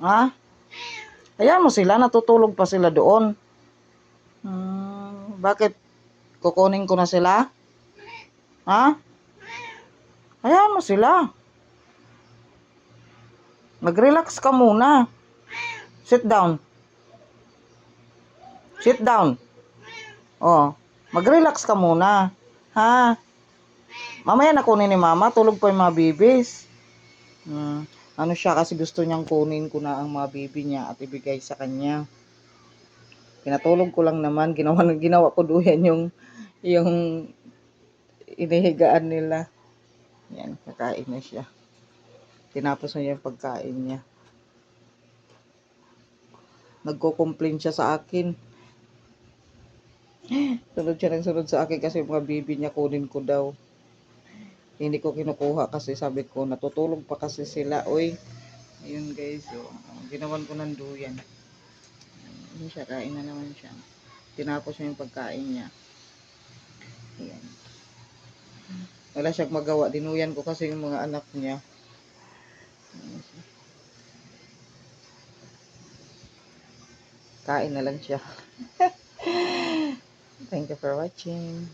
Ha? Ayan mo sila, natutulog pa sila doon. Bakit? Kukunin ko na sila? Ha? Ayan mo sila. Mag-relax ka muna. Sit down. Sit down. Oh, mag-relax ka muna. Ha? Mamaya na kunin ni mama, tulog pa yung mga bibis. Ano siya kasi gusto niyang kunin ko na ang mga bibi niya at ibigay sa kanya. Pinatulog ko lang naman, ginawa ko duyan yung inihigaan nila. Yan, kakain na siya. Tinapos na yung pagkain niya. Nagko-complain siya sa akin. Sunod siya ng sunod sa akin kasi mga bibi niya kunin ko daw. Hindi ko kinukuha kasi sabi ko natutulog pa kasi sila. Uy, ayun guys, so, ginawan ko ng duyan. Ayun siya, kain na naman siya. Tinapos niya yung pagkain niya. Ayan. Wala siyang magawa. Dinuyan ko kasi yung mga anak niya. Kain na lang siya. Thank you for watching.